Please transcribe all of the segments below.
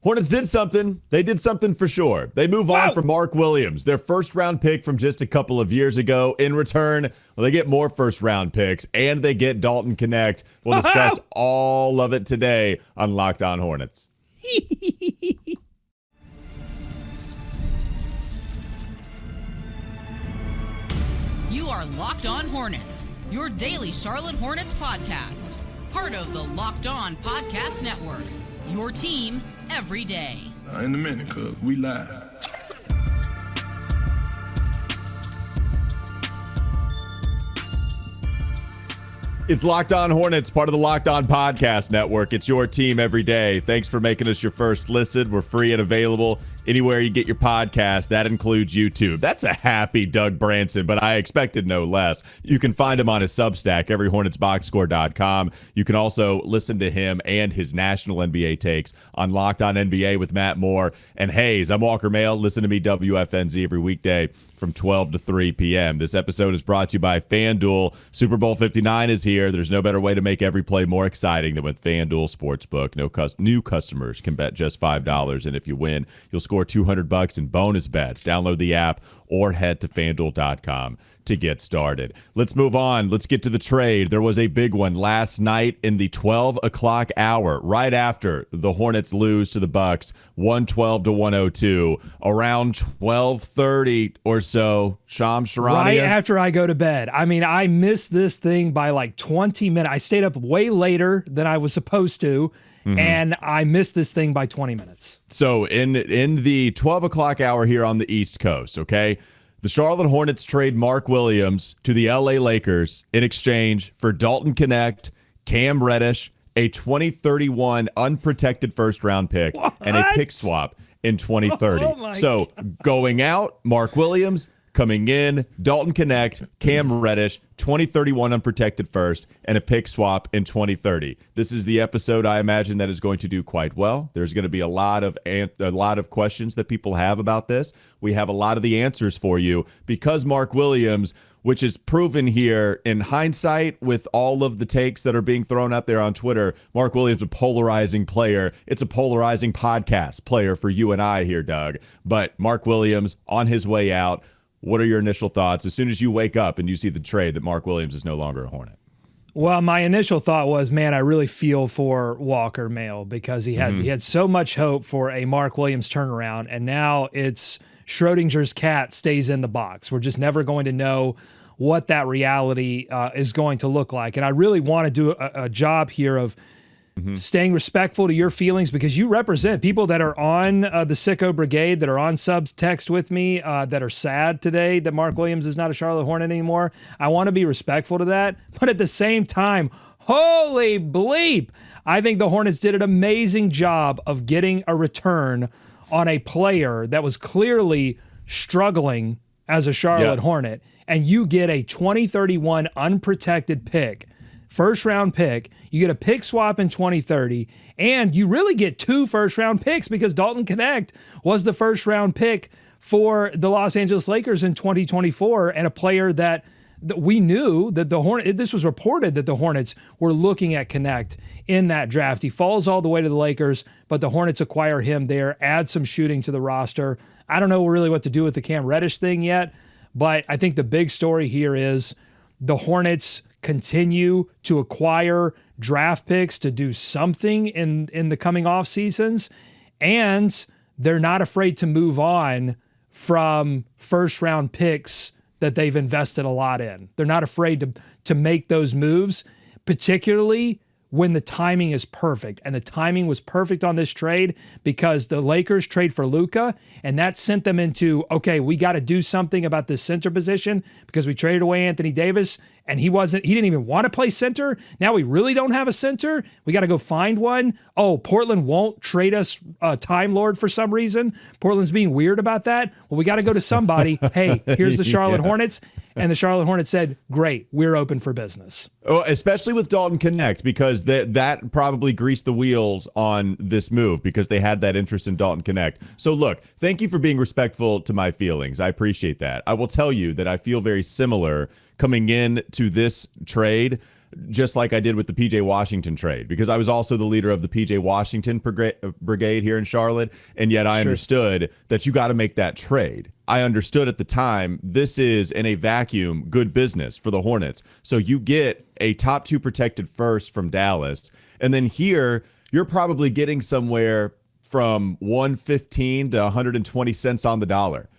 Hornets did something. They did something for sure. They move on from Mark Williams, their first-round pick from just a couple of years ago. In return, they get more first-round picks, and they get Dalton Knecht. We'll discuss all of it today on Locked On Hornets. You are Locked On Hornets, your daily Charlotte Hornets podcast. Part of the Locked On Podcast Network, your team every day. In a minute, cuz we live. It's Locked On Hornets, part of the Locked On Podcast Network. It's your team every day. Thanks for making us your first listen. We're free and available anywhere you get your podcast. That includes YouTube. That's a happy Doug Branson, but I expected no less. You can find him on his Substack, everyhornetsboxscore.com. You can also listen to him and his national NBA takes on Locked On NBA with Matt Moore and Hayes. I'm Walker Mail. Listen to me, WFNZ, every weekday from 12 to 3 p.m. This episode is brought to you by FanDuel. Super Bowl 59 is here. There's no better way to make every play more exciting than with FanDuel Sportsbook. New customers can bet just $5, and if you win, you'll score $200 in bonus bets. Download the app or head to FanDuel.com to get started. Let's move on. Let's get to the trade. There was a big one last night in the 12 o'clock hour, right after the Hornets lose to the Bucks, 112 to 102. Around 12:30 or so, Shams Charania. Right after I go to bed. I mean, I missed this thing by like 20 minutes. I stayed up way later than I was supposed to. And I missed this thing by 20 minutes. So in the 12 o'clock hour here on the East Coast, okay, the Charlotte Hornets trade Mark Williams to the LA Lakers in exchange for Dalton Knecht, Cam Reddish, a 2031 unprotected first-round pick, and a pick swap in 2030. So going out, Mark Williams. Coming in, Dalton Knecht, Cam Reddish, 2031 unprotected first, and a pick swap in 2030. This is the episode I imagine that is going to do quite well. There's going to be a lot of questions that people have about this. We have a lot of the answers for you because Mark Williams, which is proven here in hindsight with all of the takes that are being thrown out there on Twitter, Mark Williams, a polarizing player. It's a polarizing podcast player for you and I here, Doug. But Mark Williams on his way out. What are your initial thoughts as soon as you wake up and you see the trade that Mark Williams is no longer a Hornet? Well, my initial thought was, man, I really feel for Walker Mail because he had so much hope for a Mark Williams turnaround, and now it's Schrodinger's cat stays in the box. We're just never going to know what that reality is going to look like. And I really want to do a job here of staying respectful to your feelings because you represent people that are on the Sicko Brigade, that are on subs text with me, that are sad today that Mark Williams is not a Charlotte Hornet anymore. I want to be respectful to that. But at the same time, holy bleep, I think the Hornets did an amazing job of getting a return on a player that was clearly struggling as a Charlotte Hornet. And you get a 2031 unprotected pick. First-round pick, you get a pick swap in 2030, and you really get 2 first-round picks because Dalton Knecht was the first-round pick for the Los Angeles Lakers in 2024 and a player that we knew that the Hornets, this was reported that the Hornets were looking at Knecht in that draft. He falls all the way to the Lakers, but the Hornets acquire him there, add some shooting to the roster. I don't know really what to do with the Cam Reddish thing yet, but I think the big story here is the Hornets continue to acquire draft picks to do something in the coming off seasons, and they're not afraid to move on from first round picks that they've invested a lot in. They're not afraid to make those moves, particularly when the timing is perfect. And the timing was perfect on this trade because the Lakers trade for Luka, and that sent them into, okay, we got to do something about this center position because we traded away Anthony Davis, and he didn't even want to play center. Now we really don't have a center. We got to go find one. Oh, Portland won't trade us Time Lord for some reason. Portland's being weird about that. Well, we got to go to somebody. Hey, here's the Charlotte Hornets. And the Charlotte Hornets said, great, we're open for business. Oh, especially with Dalton Knecht, because that probably greased the wheels on this move because they had that interest in Dalton Knecht. So look, thank you for being respectful to my feelings. I appreciate that. I will tell you that I feel very similar coming in to this trade. just like I did with the PJ Washington trade, because I was also the leader of the PJ Washington brigade here in Charlotte, and yet I understood that you got to make that trade. I understood at the time this is, in a vacuum, good business for the Hornets. So you get a top 2 protected first from Dallas, and then here you're probably getting somewhere from 115 to 120 cents on the dollar.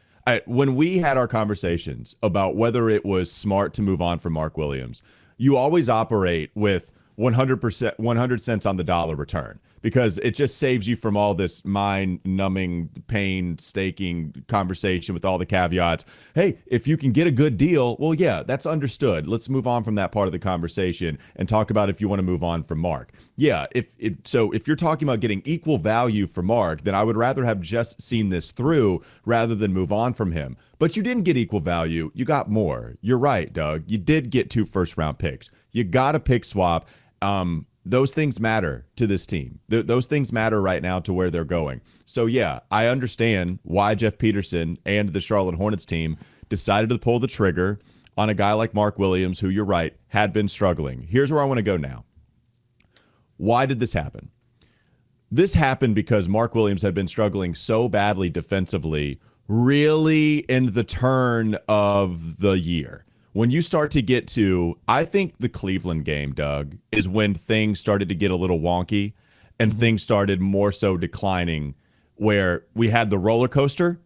When we had our conversations about whether it was smart to move on from Mark Williams, you always operate with 100%, 100 cents on the dollar return, because it just saves you from all this mind-numbing, painstaking conversation with all the caveats. Hey, if you can get a good deal, well, yeah, that's understood. Let's move on from that part of the conversation and talk about if you want to move on from Mark. Yeah, if you're talking about getting equal value for Mark, then I would rather have just seen this through rather than move on from him. But you didn't get equal value. You got more. You're right, Doug. You did get 2 first-round picks. You got a pick swap. Those things matter to this team. Those things matter right now to where they're going. So, yeah, I understand why Jeff Peterson and the Charlotte Hornets team decided to pull the trigger on a guy like Mark Williams, who, you're right, had been struggling. Here's where I want to go now. Why did this happen? This happened because Mark Williams had been struggling so badly defensively, really in the turn of the year. When you start to get to, I think the Cleveland game, Doug, is when things started to get a little wonky and things started more so declining, where we had the roller coaster,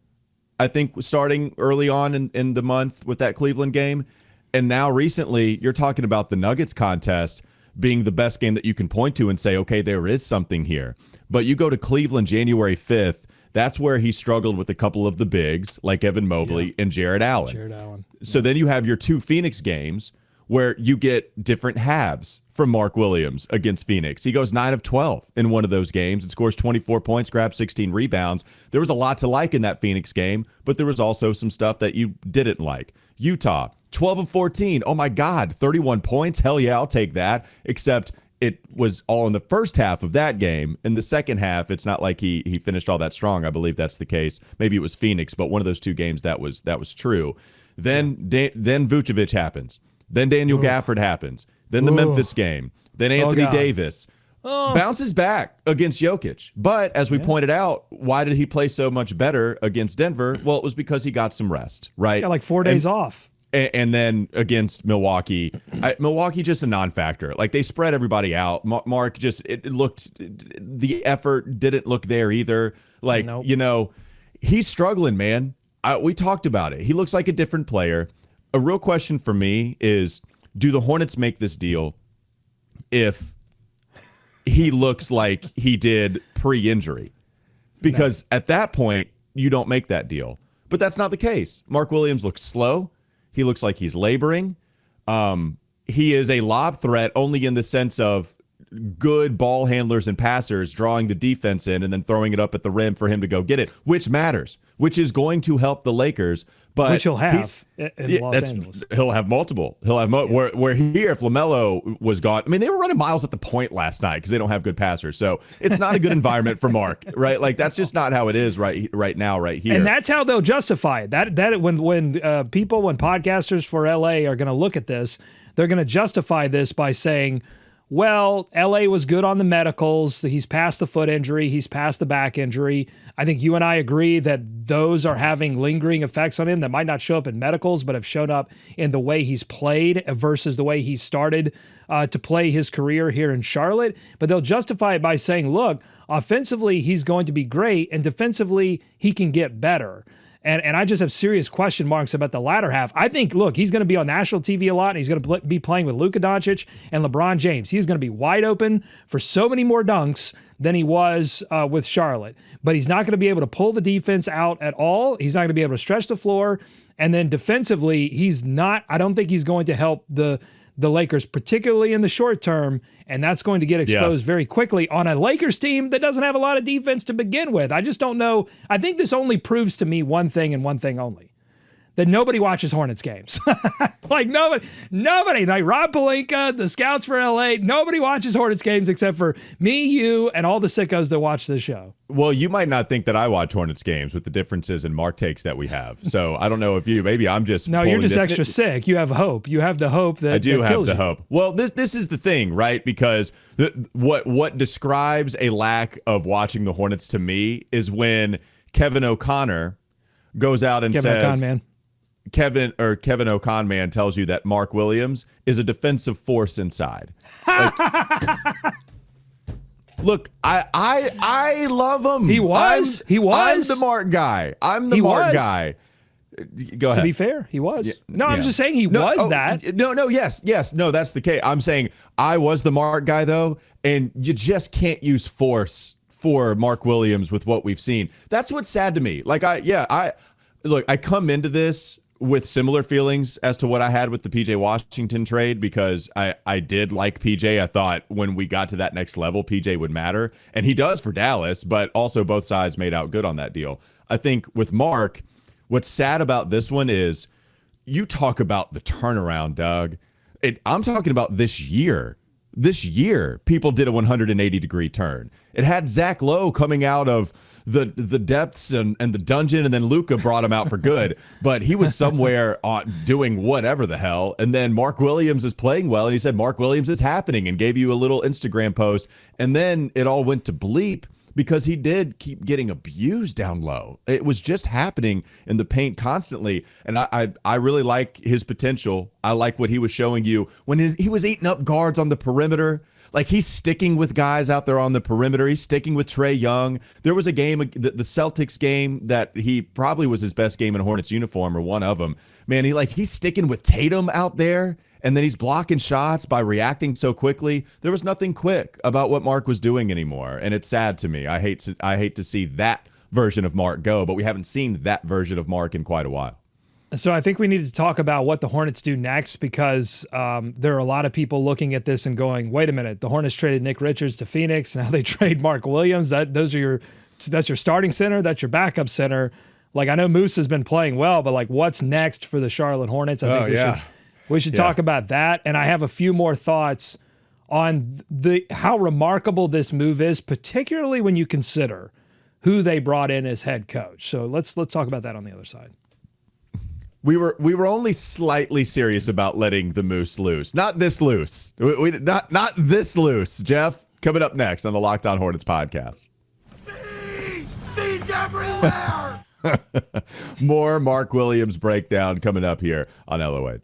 I think, starting early on in the month with that Cleveland game. And now recently, you're talking about the Nuggets contest being the best game that you can point to and say, okay, there is something here. But you go to Cleveland January 5th, that's where he struggled with a couple of the bigs like Evan Mobley and Jared Allen. So then you have your 2 Phoenix games where you get different halves from Mark Williams against Phoenix. He goes 9 of 12 in one of those games and scores 24 points, grabs 16 rebounds. There was a lot to like in that Phoenix game, but there was also some stuff that you didn't like. Utah, 12 of 14. Oh my God, 31 points. Hell yeah, I'll take that. Except it was all in the first half of that game. In the second half, it's not like he finished all that strong. I believe that's the case. Maybe it was Phoenix, but one of those 2 games that was true. Then Vucevic happens. Then Daniel Gafford happens. Then the Memphis game. Then Anthony Davis bounces back against Jokic. But as we pointed out, why did he play so much better against Denver? Well, it was because he got some rest, right? Got like 4 days off. And then against Milwaukee, Milwaukee just a non-factor. Like, they spread everybody out. Mark just, it looked, the effort didn't look there either. Like, you know, he's struggling, man. We talked about it. He looks like a different player. A real question for me is, do the Hornets make this deal if he looks like he did pre-injury? Because at that point, you don't make that deal. But that's not the case. Mark Williams looks slow. He looks like he's laboring. He is a lob threat only in the sense of good ball handlers and passers drawing the defense in and then throwing it up at the rim for him to go get it, which matters, which is going to help the Lakers. But which he'll have in Los Angeles. He'll have multiple. Where here, if LaMelo was gone, I mean, they were running miles at the point last night because they don't have good passers. So it's not a good environment for Mark, right? Like, that's just not how it is right now, right here. And that's how they'll justify it. That when podcasters for LA are going to look at this, they're going to justify this by saying, well, LA was good on the medicals. He's past the foot injury. He's past the back injury. I think you and I agree that those are having lingering effects on him that might not show up in medicals, but have shown up in the way he's played versus the way he started to play his career here in Charlotte. But they'll justify it by saying, look, offensively, he's going to be great, and defensively, he can get better. And I just have serious question marks about the latter half. I think, look, he's going to be on national TV a lot, and he's going to be playing with Luka Doncic and LeBron James. He's going to be wide open for so many more dunks than he was with Charlotte. But he's not going to be able to pull the defense out at all. He's not going to be able to stretch the floor. And then defensively, I don't think he's going to help the Lakers, particularly in the short term, and that's going to get exposed very quickly on a Lakers team that doesn't have a lot of defense to begin with. I just don't know. I think this only proves to me one thing and one thing only, that nobody watches Hornets games. Like nobody, like Rob Pelinka, the scouts for LA, nobody watches Hornets games except for me, you, and all the sickos that watch this show. Well, you might not think that I watch Hornets games with the differences in Mark takes that we have. So I don't know if maybe I'm just no, you're just extra sick. You have hope. You have the hope that I do that have kills the you. hope. Well, this is the thing, right? Because what describes a lack of watching the Hornets to me is when Kevin O'Connor goes out and says, Kevin O'Con man tells you that Mark Williams is a defensive force inside. Like, look, I love him. He was. I'm the Mark guy. Mark guy. Go ahead. To be fair, he was. Yeah, no, I'm just saying he was that. No, yes. No, that's the case. I'm saying I was the Mark guy, though, and you just can't use force for Mark Williams with what we've seen. That's what's sad to me. Like, I come into this with similar feelings as to what I had with the PJ Washington trade, because I did like PJ. I thought when we got to that next level, PJ would matter. And he does for Dallas, but also both sides made out good on that deal. I think with Mark, what's sad about this one is you talk about the turnaround, Doug. I'm talking about this year. This year, people did a 180-degree turn. It had Zach Lowe coming out of the depths and the dungeon, and then Luka brought him out for good. But he was somewhere doing whatever the hell. And then Mark Williams is playing well, and he said, Mark Williams is happening, and gave you a little Instagram post. And then it all went to bleep because he did keep getting abused down low. It was just happening in the paint constantly. And I really like his potential. I like what he was showing you when he was eating up guards on the perimeter. Like, he's sticking with guys out there on the perimeter. He's sticking with Trae Young. There was a game, the Celtics game, that he probably was his best game in a Hornets uniform, or one of them. Man, he's sticking with Tatum out there, and then he's blocking shots by reacting so quickly. There was nothing quick about what Mark was doing anymore, and it's sad to me. I hate to see that version of Mark go, but we haven't seen that version of Mark in quite a while. So I think we need to talk about what the Hornets do next, because there are a lot of people looking at this and going, wait a minute, the Hornets traded Nick Richards to Phoenix. Now they trade Mark Williams. That's your starting center. That's your backup center. Like, I know Moose has been playing well, but like, what's next for the Charlotte Hornets? I think we should talk about that. And I have a few more thoughts on how remarkable this move is, particularly when you consider who they brought in as head coach. So let's talk about that on the other side. We were only slightly serious about letting the Moose loose. Not this loose. Not this loose. Jeff, coming up next on the Locked On Hornets podcast. Bees everywhere! More Mark Williams breakdown coming up here on LOH.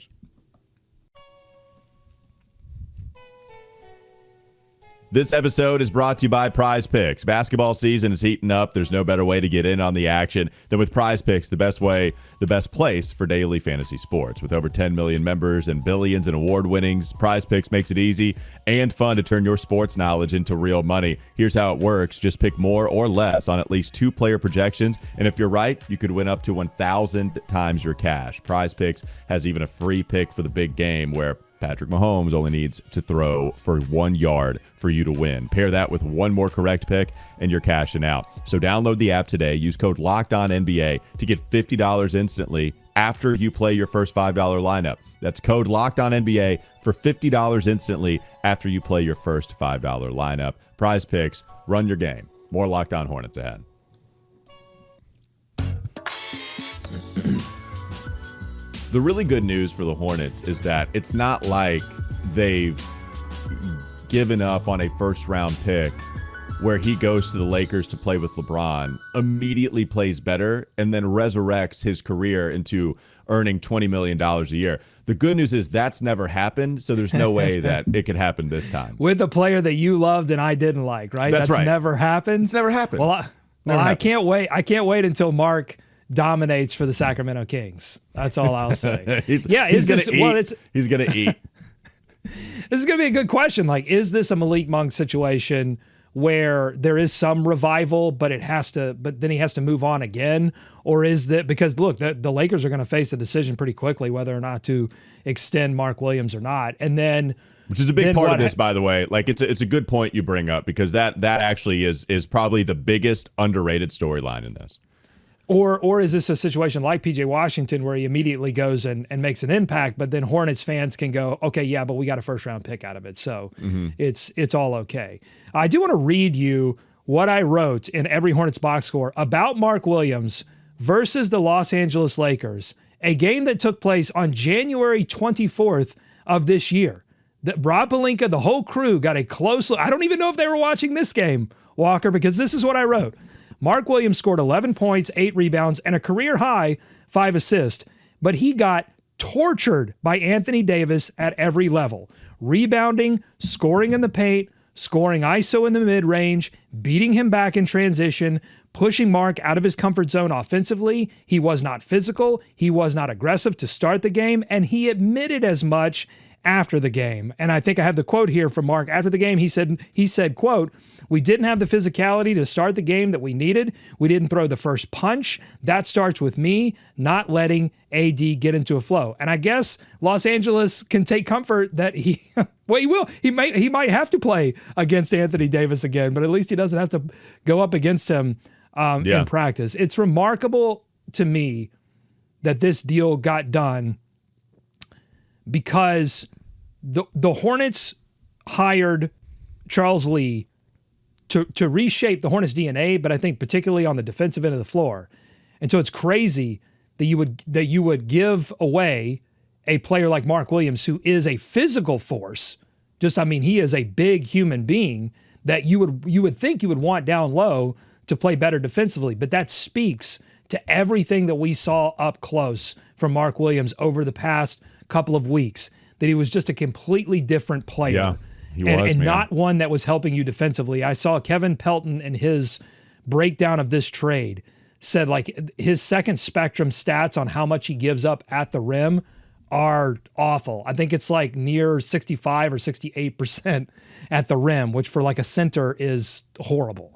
This episode is brought to you by PrizePicks. Basketball season is heating up. There's no better way to get in on the action than with PrizePicks, the best place for daily fantasy sports. With over 10 million members and billions in award winnings, PrizePicks makes it easy and fun to turn your sports knowledge into real money. Here's how it works. Just pick more or less on at least 2 player projections, and if you're right, you could win up to 1,000 times your cash. PrizePicks has even a free pick for the big game where Patrick Mahomes only needs to throw for 1 yard for you to win. Pair that with one more correct pick and you're cashing out. So download the app today. Use code LOCKEDONNBA to get $50 instantly after you play your first $5 lineup. That's code LOCKEDONNBA for $50 instantly after you play your first $5 lineup. PrizePicks, run your game. More Locked On Hornets ahead. The really good news for the Hornets is that it's not like they've given up on a first-round pick where he goes to the Lakers to play with LeBron, immediately plays better, and then resurrects his career into earning $20 million a year. The good news is that's never happened, so there's no way that it could happen this time. With a player that you loved and I didn't like, right? That's right. Never happened? It's never happened. Well, I can't wait. I can't wait until Mark dominates for the Sacramento Kings. That's all I'll say. He's gonna eat. He's gonna eat. This is gonna be a good question. Like, is this a Malik Monk situation where there is some revival, but then he has to move on again? Or is that because look, the Lakers are going to face a decision pretty quickly whether or not to extend Mark Williams or not, and then. Which is a big part of this, by the way. Like, it's a good point you bring up, because that actually is probably the biggest underrated storyline in this. Or is this a situation like PJ Washington where he immediately goes and makes an impact, but then Hornets fans can go, okay, yeah, but we got a first-round pick out of it, so it's all okay. I do want to read you what I wrote in every Hornets box score about Mark Williams versus the Los Angeles Lakers, a game that took place on January 24th of this year. That Rob Pelinka, the whole crew, got a close look. I don't even know if they were watching this game, Walker, because this is what I wrote. Mark Williams scored 11 points, 8 rebounds, and a career-high 5 assists, but he got tortured by Anthony Davis at every level. Rebounding, scoring in the paint, scoring ISO in the mid-range, beating him back in transition, pushing Mark out of his comfort zone offensively. He was not physical. He was not aggressive to start the game, and he admitted as much after the game. And I think I have the quote here from Mark after the game. He said, quote, "We didn't have the physicality to start the game that we needed. We didn't throw the first punch. That starts with me not letting AD get into a flow." And I guess Los Angeles can take comfort that he will. He might have to play against Anthony Davis again, but at least he doesn't have to go up against him in practice. It's remarkable to me that this deal got done because the Hornets hired Charles Lee to reshape the Hornets DNA, but I think particularly on the defensive end of the floor. And so it's crazy that you would give away a player like Mark Williams, who is a physical force. He is a big human being that you would think you would want down low to play better defensively. But that speaks to everything that we saw up close from Mark Williams over the past couple of weeks, that he was just a completely different player. Yeah, he was, and man. not one that was helping you defensively. I saw Kevin Pelton in his breakdown of this trade said like his second spectrum stats on how much he gives up at the rim are awful. I think it's like near 65 or 68% at the rim, which for like a center is horrible.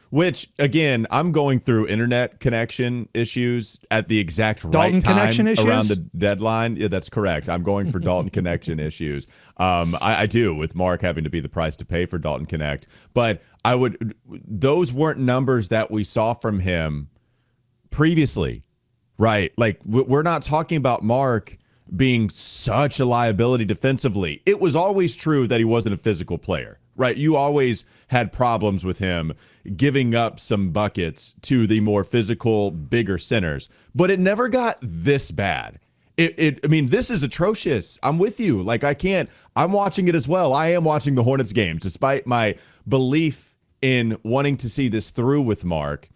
Which, again, I'm going through internet connection issues at the exact Dalton right time connection issues? around the deadline. Yeah, that's correct. I'm going for Dalton connection issues. I do, with Mark having to be the price to pay for Dalton Connect. But those weren't numbers that we saw from him previously, right? Like, we're not talking about Mark being such a liability defensively. It was always true that he wasn't a physical player, right? You always had problems with him giving up some buckets to the more physical, bigger centers, but it never got this bad. This is atrocious. I'm with you. Like, I'm watching it as well. I am watching the Hornets games, despite my belief in wanting to see this through with Mark.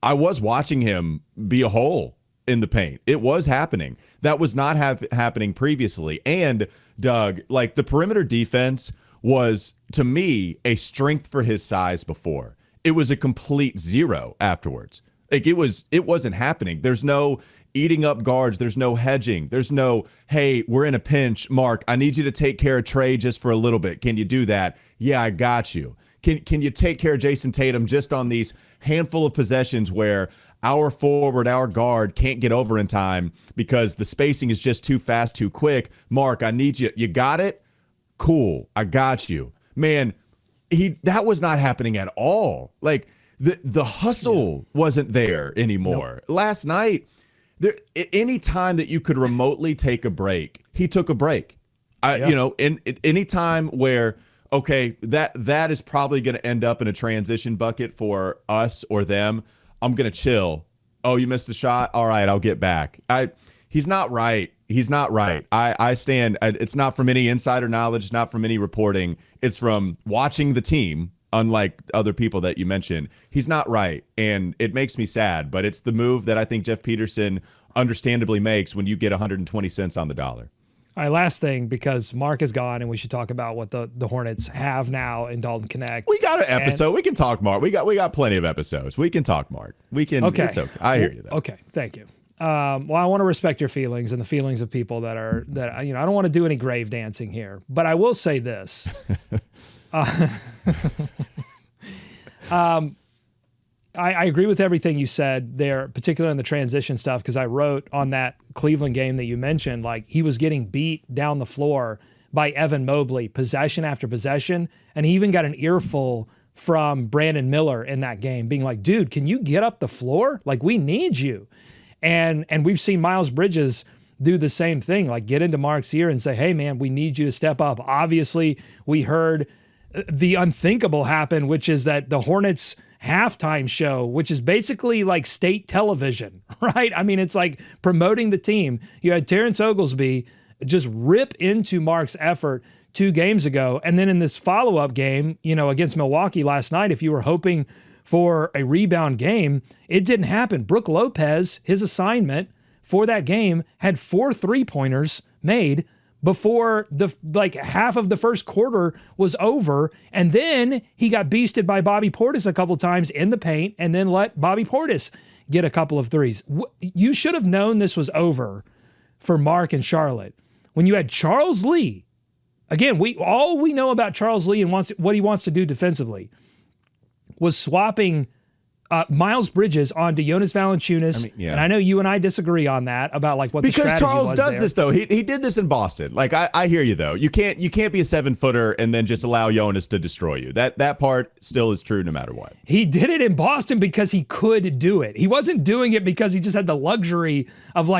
I was watching him be a hole in the paint. It was happening. That was not happening previously. And Doug, like, the perimeter defense was, to me, a strength for his size before. It was a complete zero afterwards. Like, it wasn't happening. There's no eating up guards. There's no hedging. There's no, hey, we're in a pinch, Mark, I need you to take care of Trey just for a little bit. Can you do that? Yeah, I got you. Can you take care of Jason Tatum just on these handful of possessions where our forward, our guard can't get over in time because the spacing is just too fast, too quick? Mark, I need you. You got it? Cool. I got you. Man, that was not happening at all. Like, the hustle wasn't there anymore. Nope. Last night, any time that you could remotely take a break, he took a break. Any time where, okay, that is probably going to end up in a transition bucket for us or them, I'm going to chill. Oh, you missed a shot? All right, I'll get back. He's not right. He's not right. I stand. It's not from any insider knowledge, not from any reporting. It's from watching the team, unlike other people that you mentioned. He's not right, and it makes me sad, but it's the move that I think Jeff Peterson understandably makes when you get 120 cents on the dollar. All right, last thing, because Mark is gone, and we should talk about what the Hornets have now in Dalton Knecht. We got an episode. We can talk Mark. We got plenty of episodes. We can talk Mark. We can. Okay. It's okay. I hear you, though. Okay, thank you. Well, I want to respect your feelings and the feelings of people that I don't want to do any grave dancing here, but I will say this. I agree with everything you said there, particularly on the transition stuff, because I wrote on that Cleveland game that you mentioned, like, he was getting beat down the floor by Evan Mobley, possession after possession, and he even got an earful from Brandon Miller in that game, being like, dude, can you get up the floor? Like, we need you. And we've seen Miles Bridges do the same thing, like get into Mark's ear and say, hey, man, we need you to step up. Obviously, we heard the unthinkable happen, which is that the Hornets halftime show, which is basically like state television, right? I mean, it's like promoting the team. You had Terrence Oglesby just rip into Mark's effort 2 games ago. And then in this follow-up game, against Milwaukee last night, if you were hoping for a rebound game, it didn't happen. Brook Lopez, his assignment for that game, had 4 3-pointers made before half of the first quarter was over. And then he got beasted by Bobby Portis a couple times in the paint and then let Bobby Portis get a couple of threes. You should have known this was over for Mark and Charlotte when you had Charles Lee. Again, all we know about Charles Lee and what he wants to do defensively was swapping Miles Bridges onto Jonas Valanciunas. And I know you and I disagree on that about what the strategy was. Because Charles does there. this though. He did this in Boston. I hear you though. You can't be a 7-footer and then just allow Jonas to destroy you. That part still is true no matter what. He did it in Boston because he could do it. He wasn't doing it because he just had the luxury of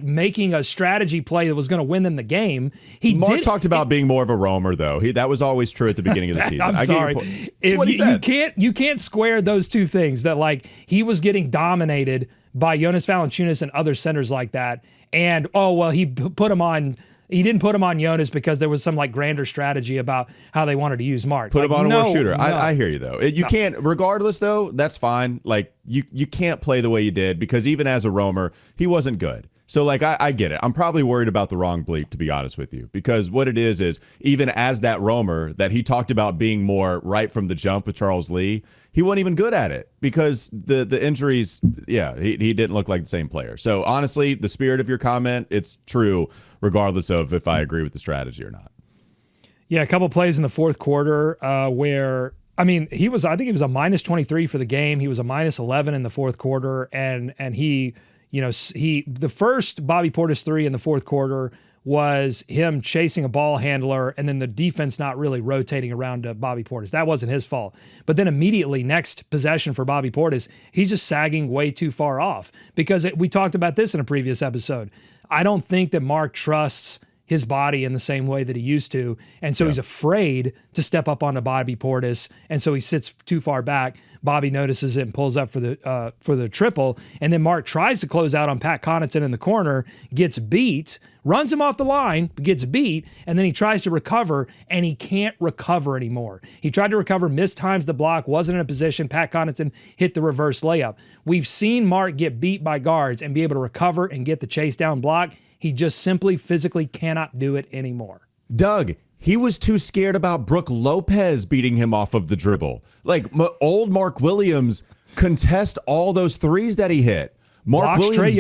making a strategy play that was going to win them the game. Mark talked about being more of a roamer though. That was always true at the beginning of the season. I'm sorry. You can't square those two things. That he was getting dominated by Jonas Valanciunas and other centers like that, and he put him on. He didn't put him on Jonas because there was some grander strategy about how they wanted to use Mark. Put him on a more shooter. No. I hear you though. You can't. Regardless though, that's fine. You can't play the way you did because even as a roamer, he wasn't good. So I get it. I'm probably worried about the wrong bleep, to be honest with you, because what it is even as that roamer that he talked about being more right from the jump with Charles Lee, he wasn't even good at it because the injuries. Yeah, he didn't look like the same player. So honestly, the spirit of your comment, it's true, regardless of if I agree with the strategy or not. Yeah, a couple plays in the fourth quarter where. I think he was a minus 23 for the game. He was a minus 11 in the fourth quarter, and he. The first Bobby Portis 3 in the fourth quarter was him chasing a ball handler and then the defense not really rotating around to Bobby Portis. That wasn't his fault. But then immediately next possession for Bobby Portis, he's just sagging way too far off because we talked about this in a previous episode. I don't think that Mark trusts his body in the same way that he used to. And so he's afraid to step up onto Bobby Portis. And so he sits too far back. Bobby notices it and pulls up for the triple. And then Mark tries to close out on Pat Connaughton in the corner, gets beat, runs him off the line, gets beat, and then he tries to recover, and he can't recover anymore. He tried to recover, mistimes the block, wasn't in a position. Pat Connaughton hit the reverse layup. We've seen Mark get beat by guards and be able to recover and get the chase down block. He just simply physically cannot do it anymore. Doug, he was too scared about Brook Lopez beating him off of the dribble. Old Mark Williams contest all those threes that he hit. Mark Williams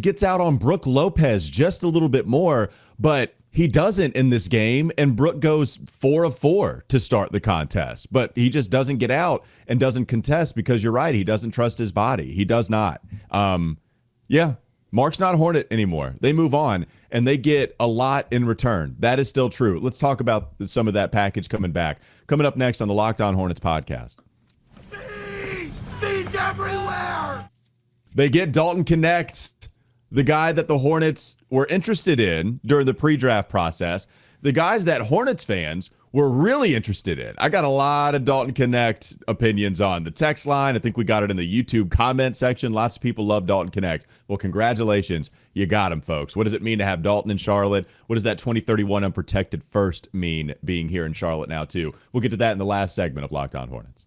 gets out on Brook Lopez just a little bit more, but he doesn't in this game, and Brook goes 4 of 4 to start the contest. But he just doesn't get out and doesn't contest because you're right, he doesn't trust his body. He does not. Yeah, Mark's not a Hornet anymore. They move on, and they get a lot in return. That is still true. Let's talk about some of that package coming back. Coming up next on the Locked On Hornets podcast. Speed's everywhere! They get Dalton Knecht, the guy that the Hornets were interested in during the pre-draft process, the guys that Hornets fans were really interested in. I got a lot of Dalton Knecht opinions on the text line. I think we got it in the YouTube comment section. Lots of people love Dalton Knecht. Well, congratulations. You got him, folks. What does it mean to have Dalton in Charlotte? What does that 2031 unprotected first mean being here in Charlotte now, too? We'll get to that in the last segment of Locked On Hornets.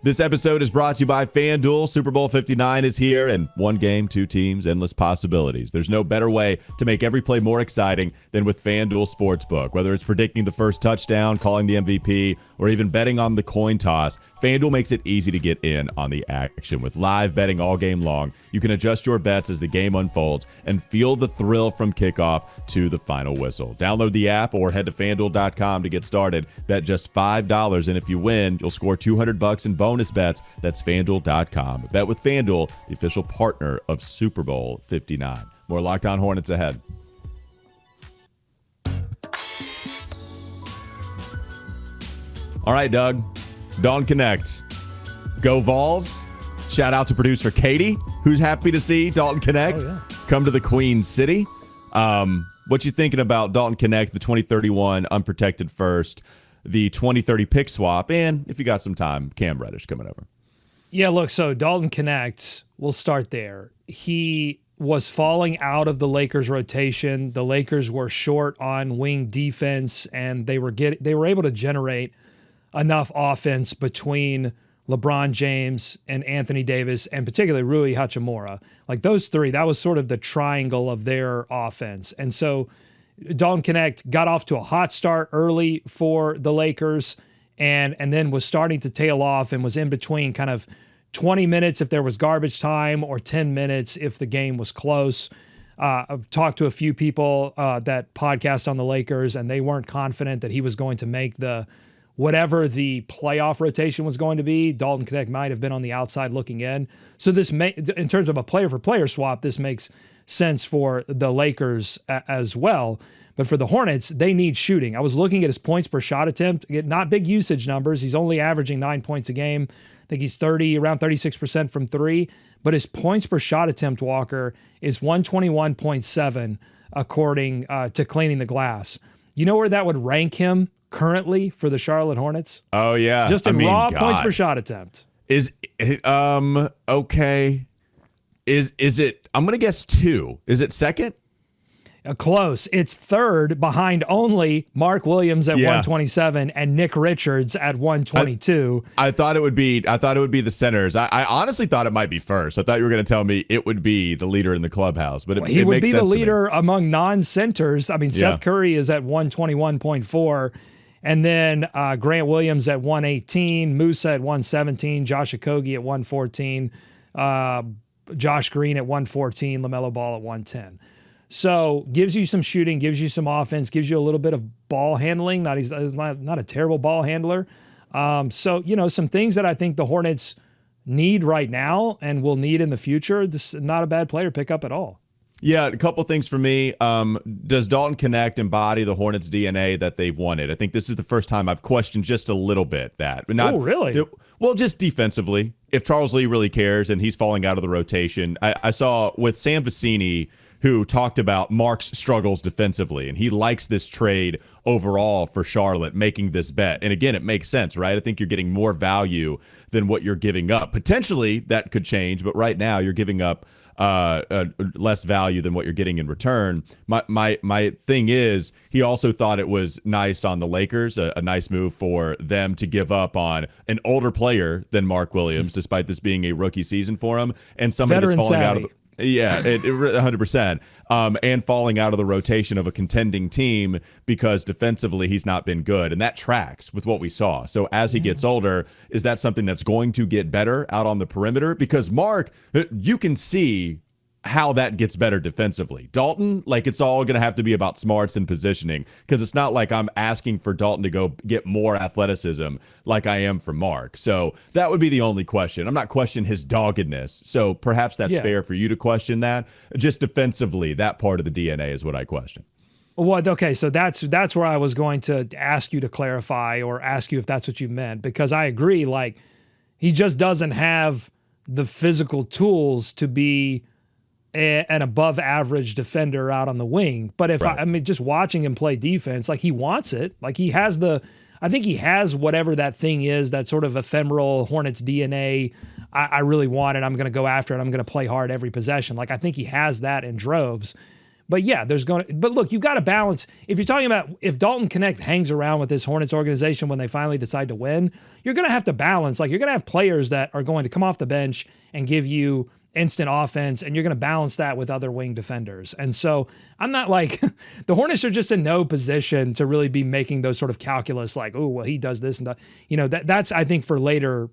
This episode is brought to you by FanDuel. Super Bowl 59 is here, and one game, two teams, endless possibilities. There's no better way to make every play more exciting than with FanDuel Sportsbook. Whether it's predicting the first touchdown, calling the MVP, or even betting on the coin toss, FanDuel makes it easy to get in on the action. With live betting all game long, you can adjust your bets as the game unfolds and feel the thrill from kickoff to the final whistle. Download the app or head to FanDuel.com to get started. Bet just $5, and if you win, you'll score $200 in bonus bets. That's FanDuel.com. Bet with FanDuel, the official partner of Super Bowl 59. More Locked On Hornets ahead. All right, Doug. Dalton Knecht. Go Vols. Shout out to producer Katie, who's happy to see Dalton Knecht come to the Queen City. What you thinking about Dalton Knecht, the 2031 unprotected first, the 2030 pick swap, and if you got some time, Cam Reddish coming over? Yeah, look, so Dalton Knecht, we'll start there. He was falling out of the Lakers rotation. The Lakers were short on wing defense, and they were able to generate enough offense between LeBron James and Anthony Davis, and particularly Rui Hachimura. Like those three, that was sort of the triangle of their offense. And so Dalton Knecht got off to a hot start early for the Lakers and then was starting to tail off and was in between kind of 20 minutes if there was garbage time or 10 minutes if the game was close. I've talked to a few people that podcast on the Lakers, and they weren't confident that he was going to make whatever the playoff rotation was going to be. Dalton Knecht might have been on the outside looking in. So this in terms of a player-for-player swap, this makes sense for the Lakers as well. But for the Hornets, they need shooting. I was looking at his points per shot attempt, not big usage numbers. He's only averaging 9 points a game. I think he's around 36% from three. But his points per shot attempt, Walker, is 121.7 according to Cleaning the Glass. You know where that would rank him currently for the Charlotte Hornets? Oh, yeah. Just in raw points per shot attempt. Okay. Is it, I'm going to guess 2. Is it second? Close. It's third behind only Mark Williams at 127 and Nick Richards at 122. I thought it would be the centers. I honestly thought it might be first. I thought you were going to tell me it would be the leader in the clubhouse, but he would makes be sense the leader among non-centers. I mean, Seth Curry is at 121.4, and then Grant Williams at 118, Musa at 117, Josh Okogie at 114, Josh Green at 114, LaMelo Ball at 110. So gives you some shooting, gives you some offense, gives you a little bit of ball handling. He's not a terrible ball handler. So, some things that I think the Hornets need right now and will need in the future. This is not a bad player pickup at all. Yeah, a couple things for me. Does Dalton Knecht embody the Hornets' DNA that they've wanted? I think this is the first time I've questioned just a little bit that. But not, really? Well, just defensively. If Charles Lee really cares and he's falling out of the rotation. I saw with Sam Vecini, who talked about Mark's struggles defensively, and he likes this trade overall for Charlotte, making this bet. And again, it makes sense, right? I think you're getting more value than what you're giving up. Potentially, that could change, but right now you're giving up less value than what you're getting in return. My thing is, he also thought it was nice on the Lakers, a nice move for them to give up on an older player than Mark Williams, despite this being a rookie season for him, and somebody Veteran that's falling savvy. out of the 100%. And falling out of the rotation of a contending team because defensively he's not been good. And that tracks with what we saw. So as he gets older, is that something that's going to get better out on the perimeter? Because Mark, you can see how that gets better defensively. Dalton, it's all going to have to be about smarts and positioning, because it's not like I'm asking for Dalton to go get more athleticism like I am for Mark. So that would be the only question. I'm not questioning his doggedness. So perhaps that's fair for you to question that. Just defensively, that part of the DNA is what I question. Well, okay, so that's where I was going to ask you to clarify or ask you if that's what you meant, because I agree, he just doesn't have the physical tools to be an above average defender out on the wing. But if just watching him play defense, he wants it. I think he has whatever that thing is, that sort of ephemeral Hornets DNA. I really want it. I'm going to go after it. I'm going to play hard every possession. I think he has that in droves. But yeah, but look, you got to balance. If you're talking about if Dalton Knecht hangs around with this Hornets organization when they finally decide to win, you're going to have to balance. You're going to have players that are going to come off the bench and give you instant offense, and you're going to balance that with other wing defenders. And so I'm not the Hornets are just in no position to really be making those sort of calculus he does this and that. That's, I think, for later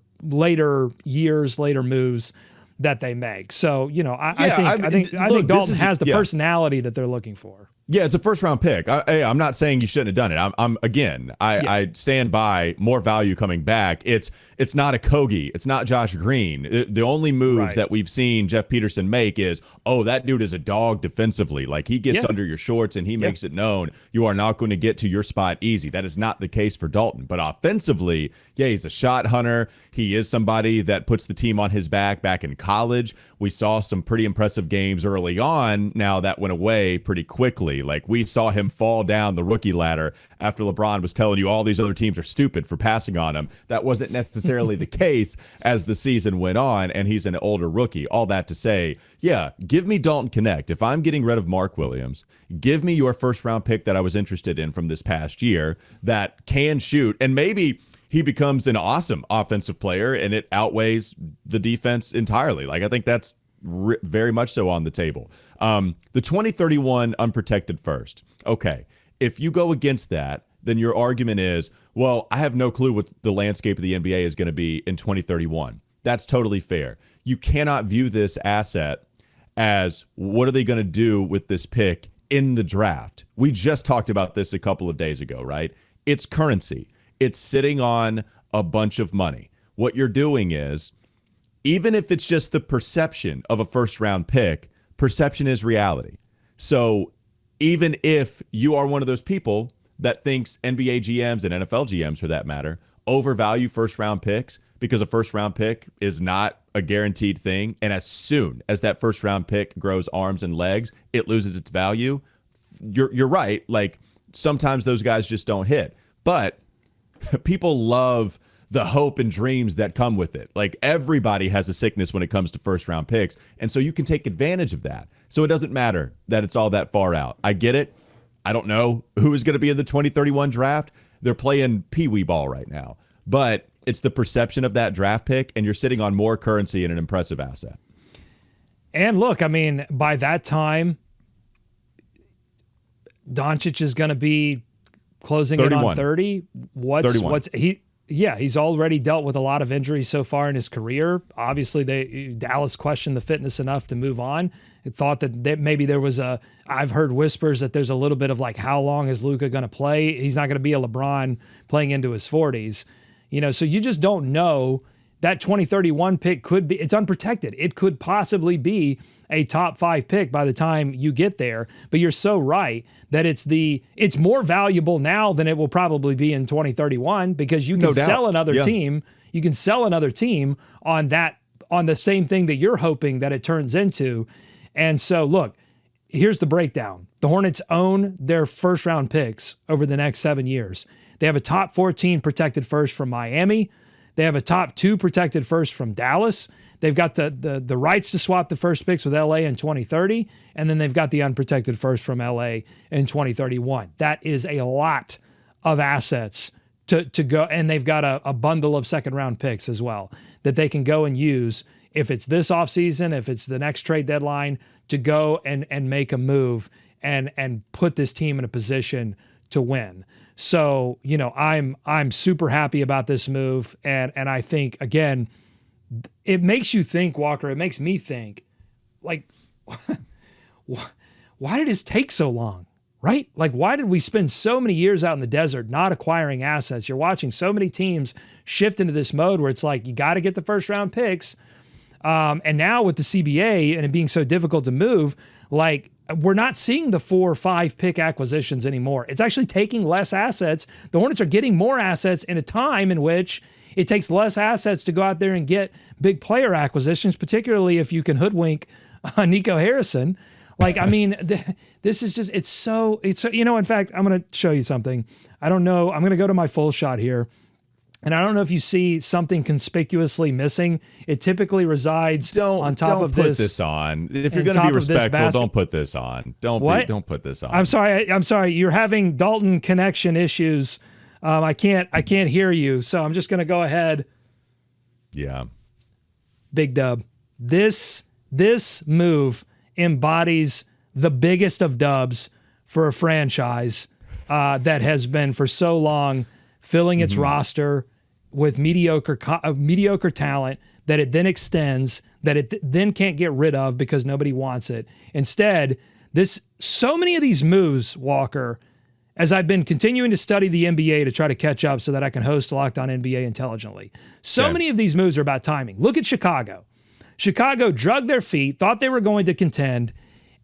years, later moves that they make. So, I think Dalton has the personality that they're looking for. Yeah, it's a first round pick. I'm not saying you shouldn't have done it. I stand by more value coming back. It's not a Kogi. It's not Josh Green. The only moves that we've seen Jeff Peterson make is, oh, that dude is a dog defensively. Like he gets under your shorts and he makes it known you are not going to get to your spot easy. That is not the case for Dalton. But offensively, yeah, he's a shot hunter. He is somebody that puts the team on his back in college. We saw some pretty impressive games early on. Now that went away pretty quickly. Like we saw him fall down the rookie ladder after LeBron was telling you all these other teams are stupid for passing on him. That wasn't necessarily the case as the season went on, and he's an older rookie. All that to say, yeah, give me Dalton Knecht. If I'm getting rid of Mark Williams, give me your first round pick that I was interested in from this past year that can shoot, and maybe he becomes an awesome offensive player and it outweighs the defense entirely. Like I think that's very much so on the table. The 2031 unprotected first. Okay. If you go against that, then your argument is, well, I have no clue what the landscape of the NBA is going to be in 2031. That's totally fair. You cannot view this asset as what are they going to do with this pick in the draft? We just talked about this a couple of days ago, right? It's currency. It's sitting on a bunch of money. What you're doing is, even if it's just the perception of a first round pick, perception is reality. So even if you are one of those people that thinks NBA GMs and NFL GMs, for that matter, overvalue first round picks because a first round pick is not a guaranteed thing, and as soon as that first round pick grows arms and legs, it loses its value. You're right. Like sometimes those guys just don't hit, but people love the hope and dreams that come with it. Like everybody has a sickness when it comes to first round picks. And so you can take advantage of that. So it doesn't matter that it's all that far out. I get it. I don't know who is going to be in the 2031 draft. They're playing peewee ball right now, but it's the perception of that draft pick, and you're sitting on more currency and an impressive asset. And look, I mean, by that time, Doncic is going to be closing 31. in on 30. He's already dealt with a lot of injuries so far in his career. Obviously, Dallas questioned the fitness enough to move on. It thought that maybe there was I've heard whispers that there's a little bit of like, how long is Luka going to play? He's not going to be a LeBron playing into his 40s. So you just don't know. That 2031 pick it's unprotected. It could possibly be a top 5 pick by the time you get there. But you're so right that it's more valuable now than it will probably be in 2031 because you can sell another team. You can sell another team on the same thing that you're hoping that it turns into. And so look, here's the breakdown. The Hornets own their first round picks over the next 7 years. They have a top 14 protected first from Miami. They have a top 2 protected first from Dallas. They've got the rights to swap the first picks with LA in 2030, and then they've got the unprotected first from LA in 2031. That is a lot of assets to go, and they've got a bundle of second-round picks as well that they can go and use if it's this offseason, if it's the next trade deadline, to go and make a move and put this team in a position to win. So, I'm super happy about this move. And I think, again, it makes you think, Walker, it makes me think, like, why did this take so long, right? Like, why did we spend so many years out in the desert not acquiring assets? You're watching so many teams shift into this mode where it's like, you got to get the first round picks. And now with the CBA and it being so difficult to move, like, we're not seeing the 4 or 5 pick acquisitions anymore. It's actually taking less assets. The Hornets are getting more assets in a time in which it takes less assets to go out there and get big player acquisitions, particularly if you can hoodwink Nico Harrison. Like, I mean, this is just, it's so, in fact, I'm going to show you something. I don't know. I'm going to go to my full shot here. And I don't know if you see something conspicuously missing. It typically resides on top of this. Don't put this on. If you're going to be respectful, don't put this on. Don't put this on. I'm sorry. You're having Dalton connection issues. I can't hear you. So I'm just going to go ahead. Yeah. Big dub. This move embodies the biggest of dubs for a franchise that has been for so long filling its roster with mediocre talent that it then extends, that it then can't get rid of because nobody wants it. Instead, this so many of these moves, Walker, as I've been continuing to study the NBA to try to catch up so that I can host Locked On NBA intelligently, many of these moves are about timing. Look at Chicago. Chicago drugged their feet, thought they were going to contend,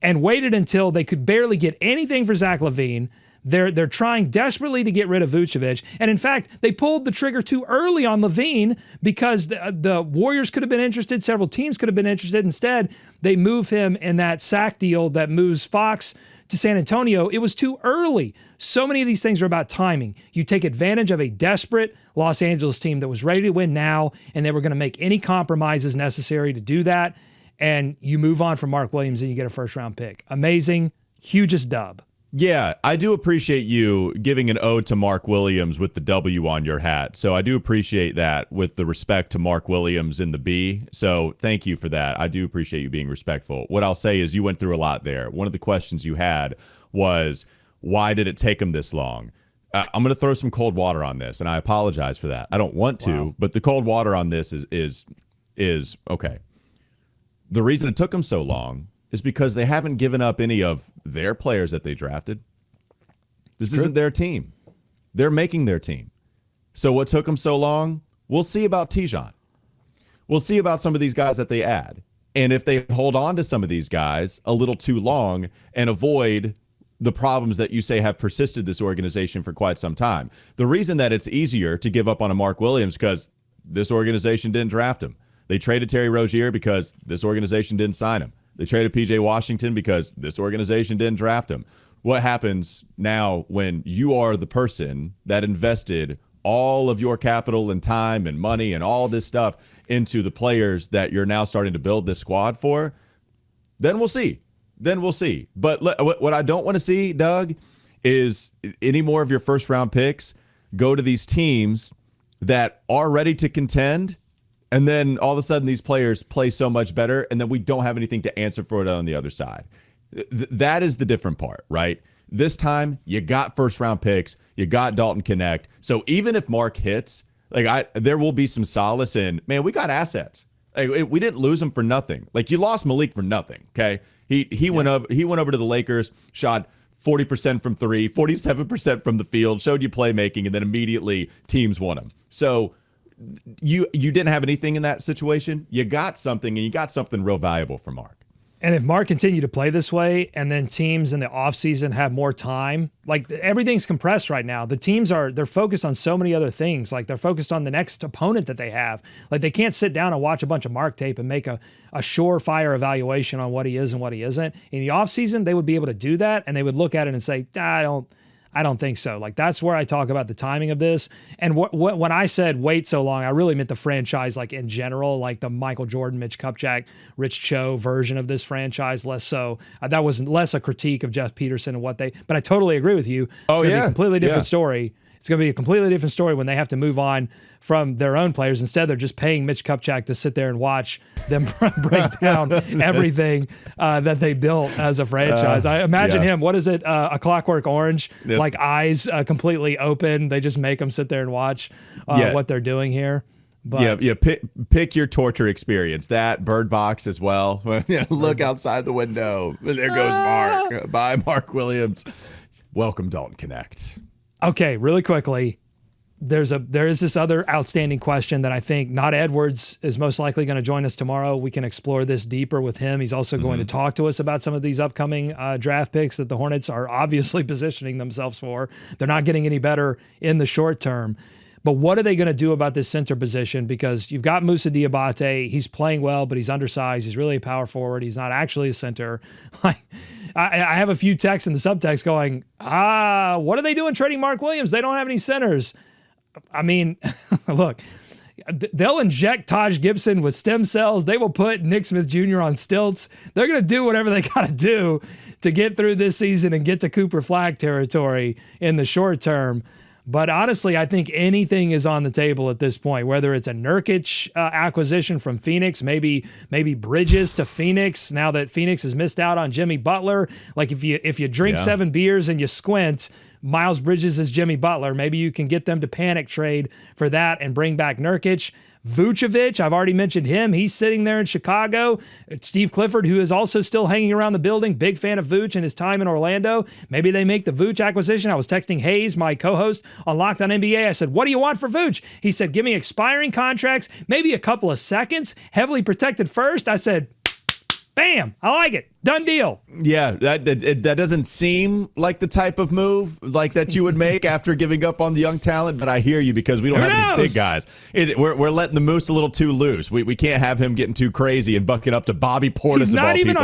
and waited until they could barely get anything for Zach LaVine. They're trying desperately to get rid of Vucevic. And in fact, they pulled the trigger too early on LaVine because the Warriors could have been interested. Several teams could have been interested. Instead, they move him in that sack deal that moves Fox to San Antonio. It was too early. So many of these things are about timing. You take advantage of a desperate Los Angeles team that was ready to win now, and they were going to make any compromises necessary to do that. And you move on from Mark Williams and you get a first-round pick. Amazing. Hugest dub. Yeah, I do appreciate you giving an ode to Mark Williams with the W on your hat. So I do appreciate that with the respect to Mark Williams in the B. So thank you for that. I do appreciate you being respectful. What I'll say is you went through a lot there. One of the questions you had was, why did it take him this long? I'm going to throw some cold water on this, and I apologize for that. I don't want to, but the cold water on this is okay. The reason it took him so long is because they haven't given up any of their players that they drafted. This isn't their team. They're making their team. So what took them so long? We'll see about Tijon. We'll see about some of these guys that they add. And if they hold on to some of these guys a little too long and avoid the problems that you say have persisted this organization for quite some time. The reason that it's easier to give up on a Mark Williams because this organization didn't draft him. They traded Terry Rozier because this organization didn't sign him. They traded P.J. Washington because this organization didn't draft him. What happens now when you are the person that invested all of your capital and time and money and all this stuff into the players that you're now starting to build this squad for? Then we'll see. But what I don't want to see, Doug, is any more of your first-round picks go to these teams that are ready to contend. And then all of a sudden these players play so much better, and then we don't have anything to answer for it on the other side. That is the different part, right? This time you got first-round picks, you got Dalton Knecht. So even if Mark hits, there will be some solace in, man, we got assets. We didn't lose him for nothing. You lost Malik for nothing, okay? He went over to the Lakers, shot 40% from three, 47% from the field, showed you playmaking, and then immediately teams won him. So you didn't have anything in that situation. You got something, and you got something real valuable from Mark. And if Mark continued to play this way, and then teams in the offseason have more time, everything's compressed right now. The teams they're focused on so many other things. They're focused on the next opponent that they have. They can't sit down and watch a bunch of Mark tape and make a surefire evaluation on what he is and what he isn't. In the offseason, they would be able to do that, and they would look at it and say, I don't think so. That's where I talk about the timing of this. And when I said wait so long, I really meant the franchise, in general, the Michael Jordan, Mitch Kupchak, Rich Cho version of this franchise. Less so. That was less a critique of Jeff Peterson and what but I totally agree with you. It's going to be a completely different story. It's going to be a completely different story when they have to move on from their own players. Instead, they're just paying Mitch Kupchak to sit there and watch them break down everything that they built as a franchise. I imagine him, what is it, A Clockwork Orange, eyes completely open. They just make them sit there and watch what they're doing here. But pick your torture experience. That Bird Box as well. Look outside the window. There goes Mark. Bye, Mark Williams. Welcome, Dalton Knecht. Okay, really quickly, there is this other outstanding question that I think Not Edwards is most likely going to join us tomorrow. We can explore this deeper with him. He's also going to talk to us about some of these upcoming draft picks that the Hornets are obviously positioning themselves for. They're not getting any better in the short term. But what are they going to do about this center position? Because you've got Moussa Diabate. He's playing well, but he's undersized. He's really a power forward. He's not actually a center. I have a few texts in the subtext going, what are they doing trading Mark Williams? They don't have any centers. I mean, look, they'll inject Taj Gibson with stem cells. They will put Nick Smith Jr. on stilts. They're going to do whatever they got to do to get through this season and get to Cooper Flagg territory in the short term. But honestly, I think anything is on the table at this point, whether it's a Nurkic acquisition from Phoenix, maybe Bridges to Phoenix now that Phoenix has missed out on Jimmy Butler. If you drink 7 beers and you squint, Miles Bridges is Jimmy Butler. Maybe you can get them to panic trade for that and bring back Nurkic. Vucevic, I've already mentioned him. He's sitting there in Chicago. Steve Clifford, who is also still hanging around the building, big fan of Vooch and his time in Orlando. Maybe they make the Vooch acquisition. I was texting Hayes, my co-host on Locked On NBA. I said, what do you want for Vooch? He said, give me expiring contracts, maybe a couple of seconds, heavily protected first. I said, bam, I like it. Done deal. Yeah, that doesn't seem like the type of move like that you would make after giving up on the young talent, but I hear you because we don't have any big guys. We're letting the moose a little too loose. We can't have him getting too crazy and bucking up to Bobby Portis. He's not even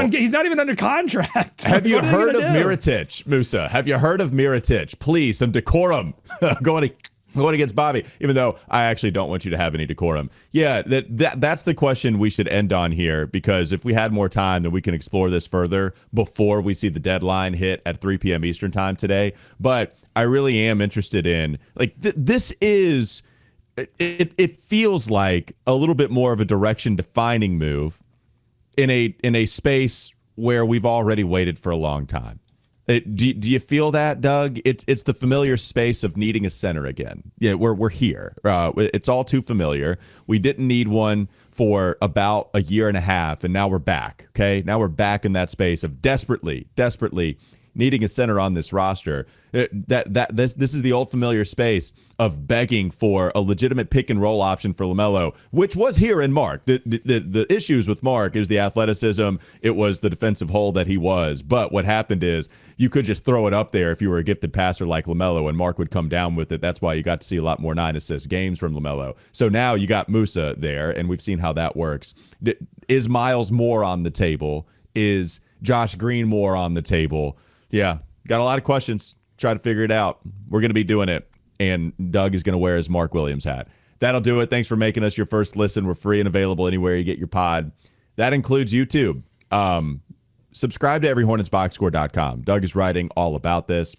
under contract. Have you heard of Mirotic, Musa? Have you heard of Mirotic? Please, some decorum going against Bobby, even though I actually don't want you to have any decorum. Yeah, that's the question we should end on here, because if we had more time, then we can explore this further before we see the deadline hit at 3 p.m. Eastern time today. But I really am interested in, like, this is, it feels like a little bit more of a direction-defining move in a space where we've already waited for a long time. Do you feel that, Doug? It's the familiar space of needing a center again. Yeah, we're here. It's all too familiar. We didn't need one for about a year and a half, and now we're back. Okay, now we're back in that space of desperately needing a center on this roster. This is the old familiar space of begging for a legitimate pick and roll option for LaMelo, which was here in Mark. The issues with Mark is the athleticism. It was the defensive hole that he was. But what happened is you could just throw it up there if you were a gifted passer like LaMelo, and Mark would come down with it. That's why you got to see a lot more 9-assist games from LaMelo. So now you got Musa there, and we've seen how that works. Is Miles more on the table? Is Josh Green more on the table? Yeah, got a lot of questions. Try to figure it out. We're going to be doing it, and Doug is going to wear his Mark Williams hat. That'll do it. Thanks for making us your first listen. We're free and available anywhere you get your pod. That includes YouTube. Subscribe to everyhornetsboxscore.com. Doug is writing all about this.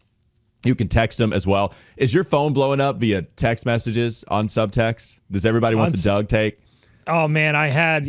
You can text him as well. Is your phone blowing up via text messages on subtext? Does everybody want the Doug take? Oh man, I had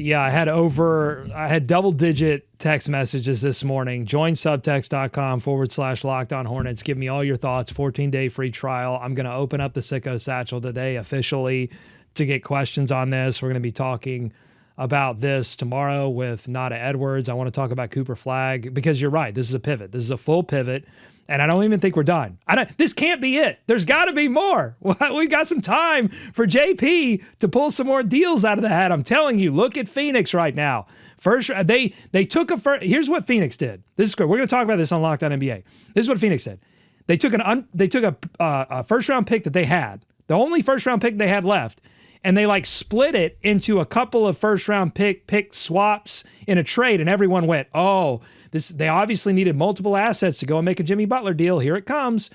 double-digit text messages this morning. Join subtext.com/Locked On Hornets. Give me all your thoughts. 14-day free trial. I'm going to open up the Sicko Satchel today officially to get questions on this. We're going to be talking about this tomorrow with Nada Edwards. I want to talk about Cooper Flagg because you're right. This is a pivot. This is a full pivot. And I don't even think we're done. This can't be it. There's got to be more. We've got some time for JP to pull some more deals out of the hat. I'm telling you, look at Phoenix right now. First, they took a first. Here's what Phoenix did. This is great. We're going to talk about this on Locked On NBA. This is what Phoenix did. They took a first round pick that they had, the only first round pick they had left, and they split it into a couple of first round pick swaps in a trade, and everyone went, oh. They obviously needed multiple assets to go and make a Jimmy Butler deal. Here it comes.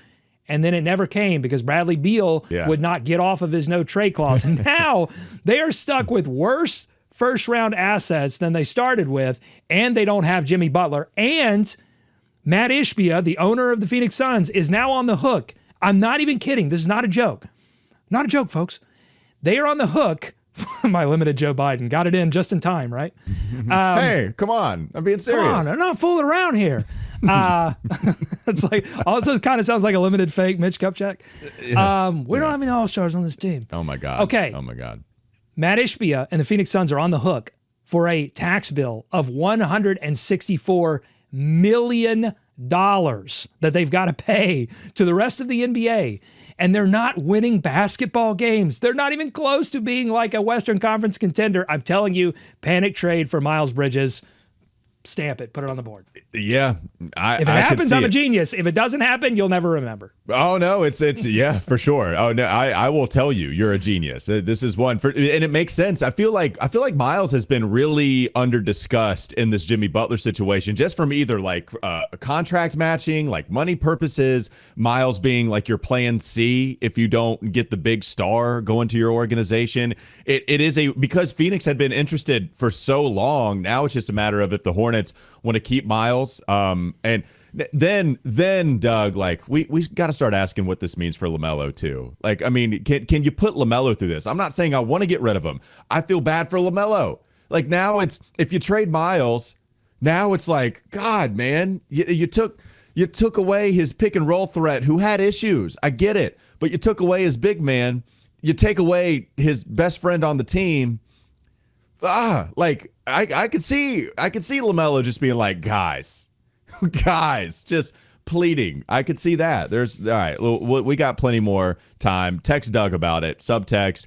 And then it never came because Bradley Beal would not get off of his no-trade clause. And now they are stuck with worse first-round assets than they started with, and they don't have Jimmy Butler. And Matt Ishbia, the owner of the Phoenix Suns, is now on the hook. I'm not even kidding. This is not a joke. Not a joke, folks. They are on the hook. My limited Joe Biden. Got it in just in time, right? Hey, come on. I'm being serious. Come on, I'm not fooling around here. It's also kind of sounds like a limited fake Mitch Kupchak. We don't have any All-Stars on this team. Oh, my God. Okay. Oh, my God. Matt Ishbia and the Phoenix Suns are on the hook for a tax bill of $164 million that they've got to pay to the rest of the NBA. And they're not winning basketball games. They're not even close to being like a Western Conference contender. I'm telling you, panic trade for Miles Bridges. Stamp it. Put it on the board. Yeah. If it happens, I'm a genius. If it doesn't happen, you'll never remember. Oh, no. It's yeah, for sure. Oh, no. I will tell you, you're a genius. This is one. And it makes sense. I feel like Miles has been really under-discussed in this Jimmy Butler situation, just from either contract matching, money purposes, Miles being your plan C if you don't get the big star going to your organization. It is because Phoenix had been interested for so long, now it's just a matter of if the Hornets want to keep Miles. And then Doug, we got to start asking what this means for LaMelo too. Can you put LaMelo through this? I'm not saying I want to get rid of him. I feel bad for LaMelo. Now it's, if you trade Miles, now it's God, man, you took You took away his pick and roll threat who had issues. I get it. But you took away his big man. You take away his best friend on the team. Like I could see LaMelo just being like, guys, just pleading. I could see that. All right. We got plenty more time. Text Doug about it. Subtext.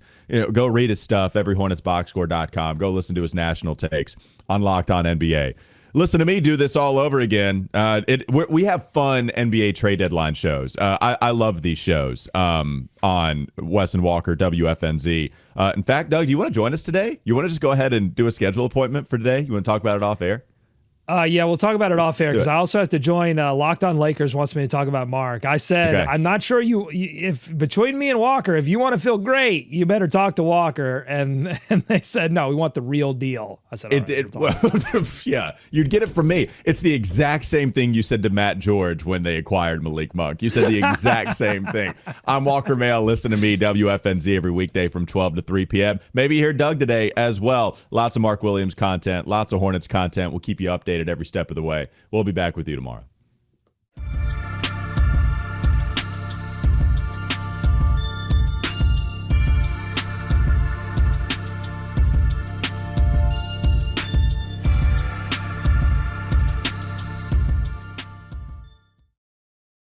Go read his stuff. Everyhornetsboxscore.com. Go listen to his national takes on Locked On NBA. Listen to me do this all over again. We have fun NBA trade deadline shows. I love these shows on Wes and Walker, WFNZ. In fact, Doug, do you want to join us today? You want to just go ahead and do a schedule appointment for today? You want to talk about it off air? Yeah, we'll talk about it off air because I also have to join. Locked On Lakers wants me to talk about Mark. I said, okay. I'm not sure if between me and Walker, if you want to feel great, you better talk to Walker. And they said, no, we want the real deal. I said, yeah, you'd get it from me. It's the exact same thing you said to Matt George when they acquired Malik Monk. You said the exact same thing. I'm Walker Mail. Listen to me, WFNZ, every weekday from 12 to 3 p.m. Maybe hear Doug today as well. Lots of Mark Williams content, lots of Hornets content. We'll keep you updated every step of the way. We'll be back with you tomorrow.